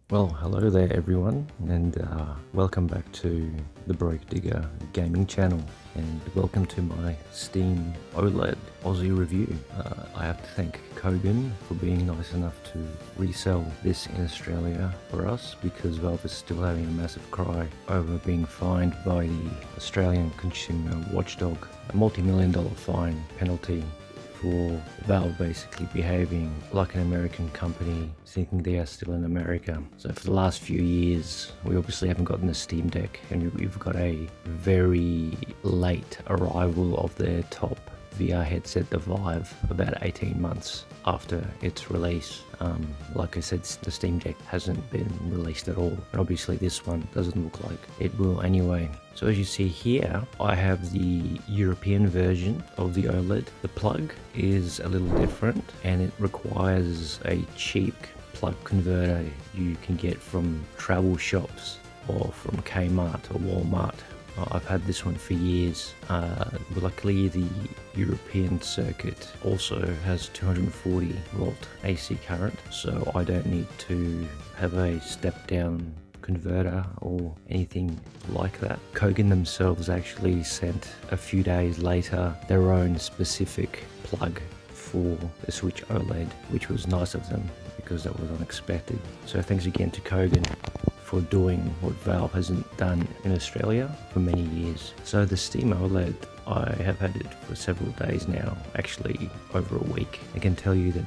Well, hello there everyone, and welcome back to the Broke Digger gaming channel, and welcome to my Steam OLED Aussie review. I have to thank Kogan for being nice enough to resell this in Australia for us, because Valve is still having a massive cry over being fined by the Australian Consumer Watchdog, a multi-million-dollar fine penalty for Valve basically behaving like an American company, thinking they are still in America. So for the last few years, we obviously haven't gotten a Steam Deck, and we've got a very late arrival of their top VR headset, the Vive, about 18 months after its release. Like I said, the Steam Deck hasn't been released at all, and obviously this one doesn't look like it will anyway. So as you see here, I have the European version of the OLED. The plug is a little different, and it requires a cheap plug converter you can get from travel shops or from Kmart or Walmart. I've had this one for years. Luckily, the European circuit also has 240 volt AC current, so I don't need to have a step down converter or anything like that. Kogan themselves actually sent a few days later their own specific plug for the Switch OLED, which was nice of them because that was unexpected. So thanks again to Kogan for doing what Valve hasn't done in Australia for many years. So the Steam OLED, I have had it for several days now, actually over a week. I can tell you that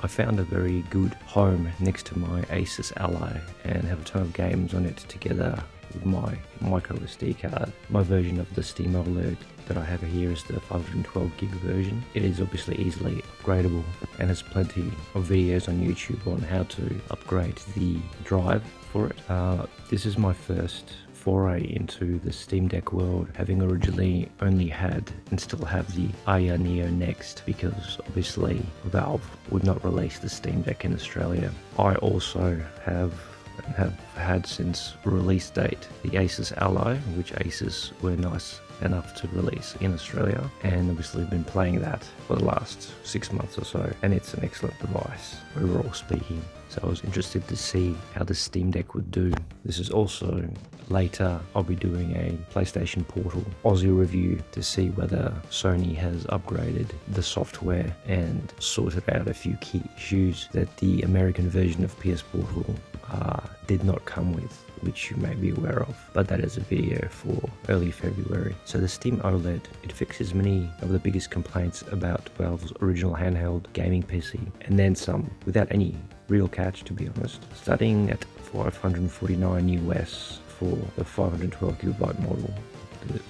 I found a very good home next to my Asus Ally and have a ton of games on it together with my micro SD card. My version of the Steam OLED that I have here is the 512 gig version. It is obviously easily upgradable and has plenty of videos on YouTube on how to upgrade the drive for it. This is my first foray into the Steam Deck world, having originally only had and still have the Aya Neo Next, because obviously Valve would not release the Steam Deck in Australia. I also have had since release date the Asus Ally, which Asus were nice enough to release in Australia, and obviously been playing that for the last 6 months or so, and it's an excellent device overall speaking. So I was interested to see how the Steam Deck would do. This is also later I'll be doing a PlayStation Portal Aussie review to see whether Sony has upgraded the software and sorted out a few key issues that the American version of PS Portal did not come with, which you may be aware of, but that is a video for early February. So the Steam OLED, it fixes many of the biggest complaints about Valve's original handheld gaming PC, and then some, without any real catch, to be honest. Starting at $549 US for the 512GB model,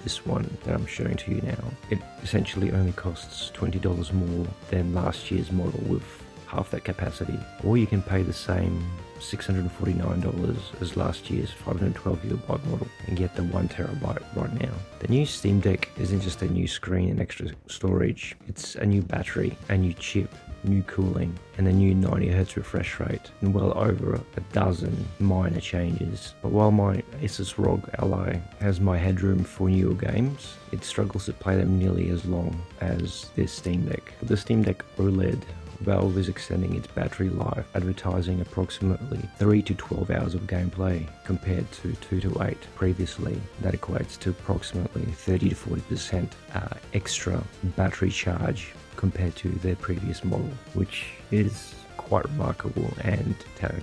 this one that I'm showing to you now, it essentially only costs $20 more than last year's model with half that capacity, or you can pay the same $649 as last year's 512GB model and get the 1TB right now. The new Steam Deck isn't just a new screen and extra storage, it's a new battery, a new chip, new cooling, and a new 90Hz refresh rate, and well over a dozen minor changes. But while my Asus ROG Ally has my headroom for newer games, it struggles to play them nearly as long as this Steam Deck. With the Steam Deck OLED, Valve is extending its battery life, advertising approximately 3 to 12 hours of gameplay compared to 2 to 8 previously. That equates to approximately 30 to 40% extra battery charge compared to their previous model, which is quite remarkable, and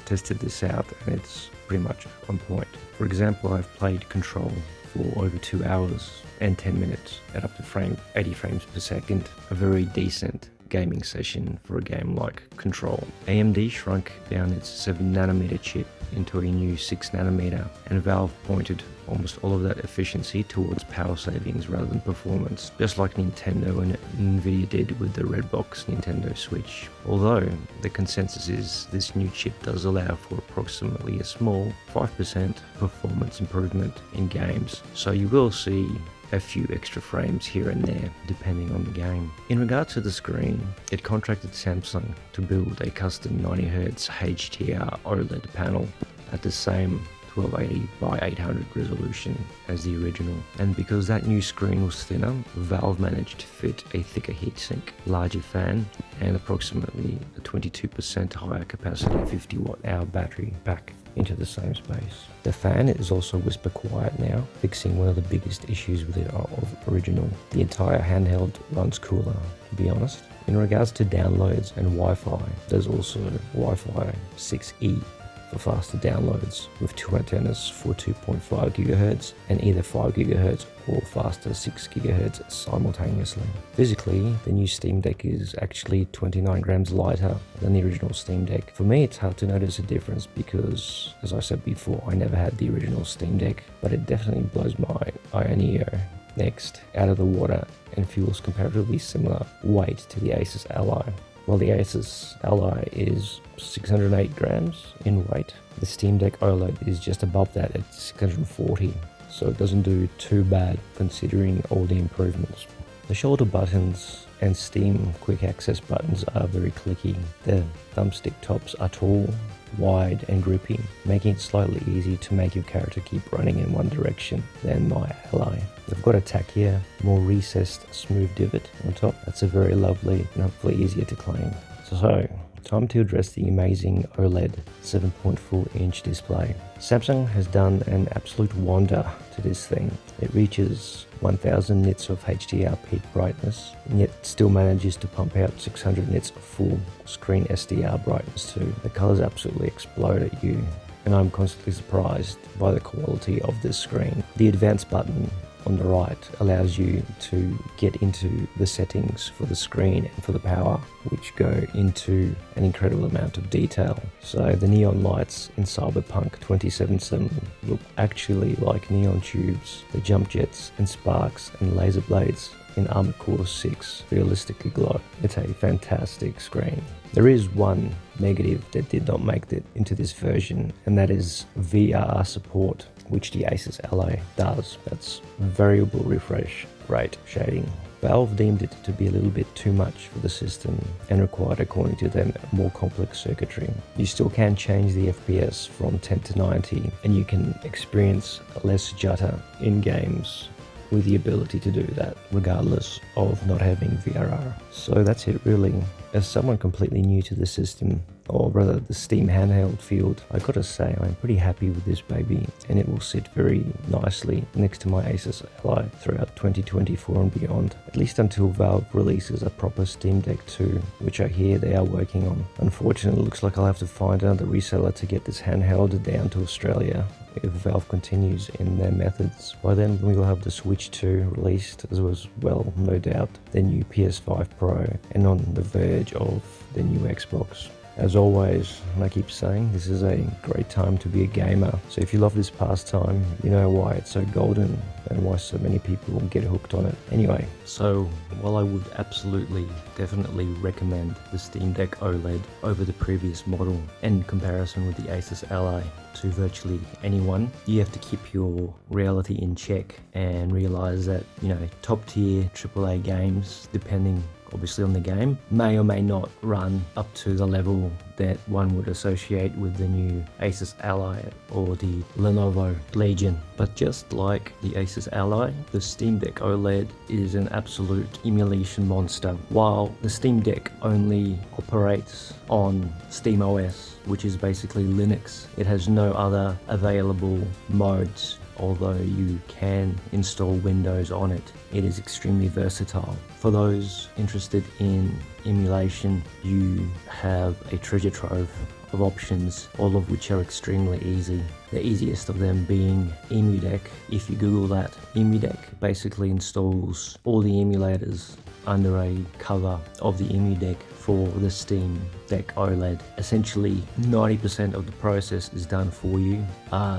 tested this out and it's pretty much on point. For example, I've played Control for over 2 hours and 10 minutes at up to 80 frames per second, a very decent gaming session for a game like Control. AMD shrunk down its 7nm chip into a new 6nm, and Valve pointed almost all of that efficiency towards power savings rather than performance, just like Nintendo and Nvidia did with the Redbox Nintendo Switch. Although the consensus is this new chip does allow for approximately a small 5% performance improvement in games, so you will see a few extra frames here and there depending on the game. In regards to the screen, it contracted Samsung to build a custom 90Hz HDR OLED panel at the same 1280 by 800 resolution as the original. And because that new screen was thinner, Valve managed to fit a thicker heatsink, larger fan, and approximately a 22% higher capacity 50 watt-hour battery pack into the same space. The fan is also whisper quiet now, fixing one of the biggest issues with the original. The entire handheld runs cooler, to be honest. In regards to downloads and Wi-Fi, there's also Wi-Fi 6E for faster downloads with two antennas for 2.5 GHz and either 5 GHz or faster 6 GHz simultaneously. Physically, the new Steam Deck is actually 29 grams lighter than the original Steam Deck. For me, it's hard to notice a difference because, as I said before, I never had the original Steam Deck, but it definitely blows my Iron Neo next out of the water and feels comparatively similar weight to the Asus Ally. While the Asus Ally is 608 grams in weight, the Steam Deck OLED is just above that at 640, so it doesn't do too bad considering all the improvements. The shoulder buttons and Steam quick access buttons are very clicky. The thumbstick tops are tall, wide and grippy, making it slightly easier to make your character keep running in one direction than my Ally. They've got a tackier, more recessed smooth divot on top. That's a very lovely and hopefully easier to clean. So, time to address the amazing OLED 7.4-inch display. Samsung has done an absolute wonder to this thing. It reaches 1000 nits of HDR peak brightness, and yet still manages to pump out 600 nits of full screen SDR brightness too. The colors absolutely explode at you, and I'm constantly surprised by the quality of this screen. The advanced button on the right allows you to get into the settings for the screen and for the power, which go into an incredible amount of detail. So the neon lights in Cyberpunk 2077 look actually like neon tubes. The jump jets and sparks and laser blades in Armored Core 6 realistically glow. It's a fantastic screen. There is one negative that did not make it into this version, and that is VR support, which the Asus Ally does. That's variable refresh rate shading. Valve deemed it to be a little bit too much for the system and required, according to them, more complex circuitry. You still can change the FPS from 10 to 90, and you can experience less jutter in games with the ability to do that, regardless of not having VRR. So that's it really. As someone completely new to the system, or rather the Steam handheld field, I gotta say I'm pretty happy with this baby, and it will sit very nicely next to my Asus Ally throughout 2024 and beyond, at least until Valve releases a proper Steam Deck 2, which I hear they are working on. Unfortunately, it looks like I'll have to find another reseller to get this handheld down to Australia if Valve continues in their methods. By then we will have the Switch 2 released, as well, no doubt, the new PS5 Pro, and on the verge of the new Xbox. As always, and I keep saying, this is a great time to be a gamer. So if you love this pastime, you know why it's so golden and why so many people get hooked on it. Anyway, so while I would absolutely, definitely recommend the Steam Deck OLED over the previous model in comparison with the Asus Ally to virtually anyone, you have to keep your reality in check and realize that, top tier AAA games, depending obviously on the game, may or may not run up to the level that one would associate with the new Asus Ally or the Lenovo Legion. But just like the Asus Ally, the Steam Deck OLED is an absolute emulation monster. While the Steam Deck only operates on SteamOS, which is basically Linux, it has no other available modes. Although you can install Windows on it, it is extremely versatile. For those interested in emulation, you have a treasure trove of options, all of which are extremely easy. The easiest of them being EmuDeck. If you Google that, EmuDeck basically installs all the emulators under a cover of the EmuDeck for the Steam Deck OLED. Essentially 90% of the process is done for you.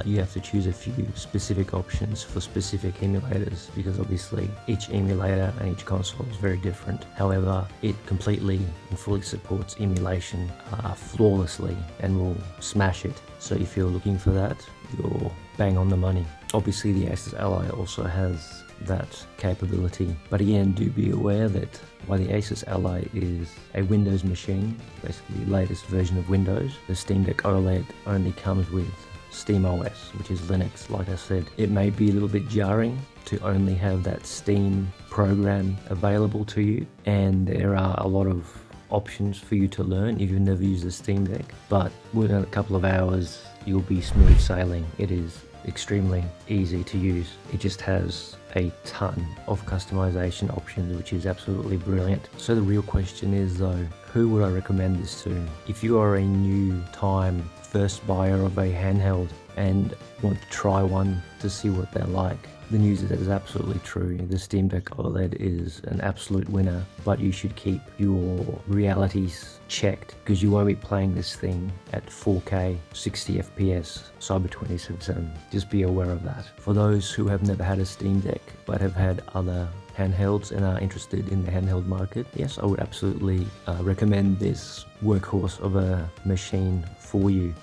You have to choose a few specific options for specific emulators, because obviously each emulator and each console is very different. However, it completely and fully supports emulation flawlessly and will smash it. So if you're looking for that, you're bang on the money. Obviously the Asus Ally also has that capability, but again, do be aware that while the Asus Ally is a Windows machine, basically the latest version of Windows, the Steam Deck OLED only comes with Steam OS, which is Linux. Like I said, it may be a little bit jarring to only have that Steam program available to you, and there are a lot of options for you to learn if you've never used the Steam Deck, but within a couple of hours you'll be smooth sailing. It is extremely easy to use. It just has a ton of customization options, which is absolutely brilliant. So the real question is though, who would I recommend this to? If you are a new time first buyer of a handheld and want to try one to see what they're like, the news is absolutely true. The Steam Deck OLED is an absolute winner, but you should keep your realities checked because you won't be playing this thing at 4K 60 FPS Cyber 2077. Just be aware of that. For those who have never had a Steam Deck but have had other handhelds and are interested in the handheld market, yes, I would absolutely recommend this workhorse of a machine for you.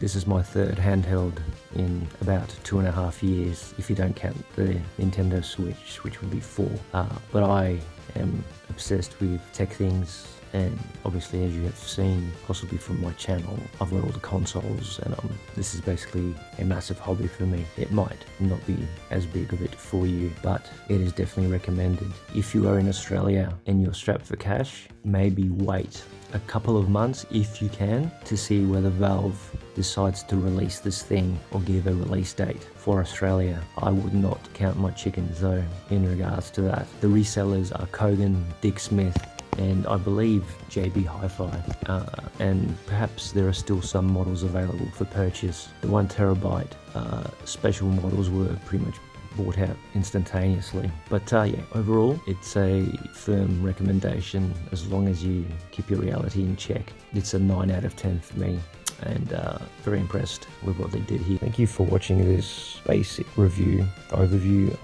This is my third handheld in about 2.5 years, if you don't count the Nintendo Switch, which would be 4. But I am obsessed with tech things, and obviously, as you have seen possibly from my channel, I've got all the consoles, and this is basically a massive hobby for me. It might not be as big of it for you, but it is definitely recommended. If you are in Australia and you're strapped for cash, maybe wait a couple of months if you can to see whether Valve decides to release this thing or give a release date for Australia. I would not count my chickens though in regards to that. The resellers are Kogan, Dick Smith, and I believe JB Hi-Fi, and perhaps there are still some models available for purchase. The 1TB special models were pretty much bought out instantaneously. But yeah, overall, it's a firm recommendation as long as you keep your reality in check. It's a 9 out of 10 for me, and very impressed with what they did here. Thank you for watching this basic overview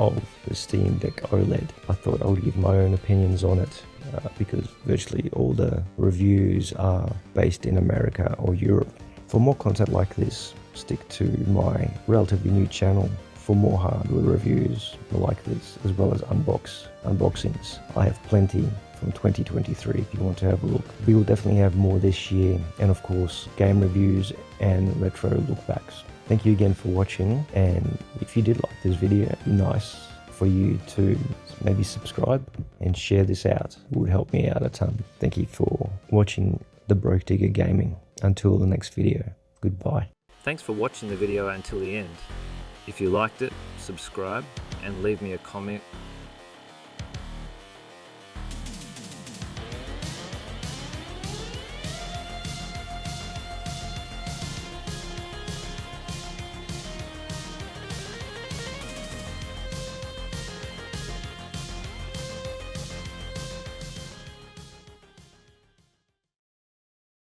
of the Steam Deck OLED. I thought I would give my own opinions on it because virtually all the reviews are based in America or Europe. For more content like this, stick to my relatively new channel for more hardware reviews like this, as well as unboxings. I have plenty from 2023 if you want to have a look. We will definitely have more this year, and of course game reviews and retro lookbacks. Thank you again for watching, and if you did like this video, it'd be nice for you to maybe subscribe and share this out. It would help me out a ton. Thank you for watching The Broke Digger Gaming. Until the next video, goodbye. Thanks for watching the video until the end. If you liked it, subscribe and leave me a comment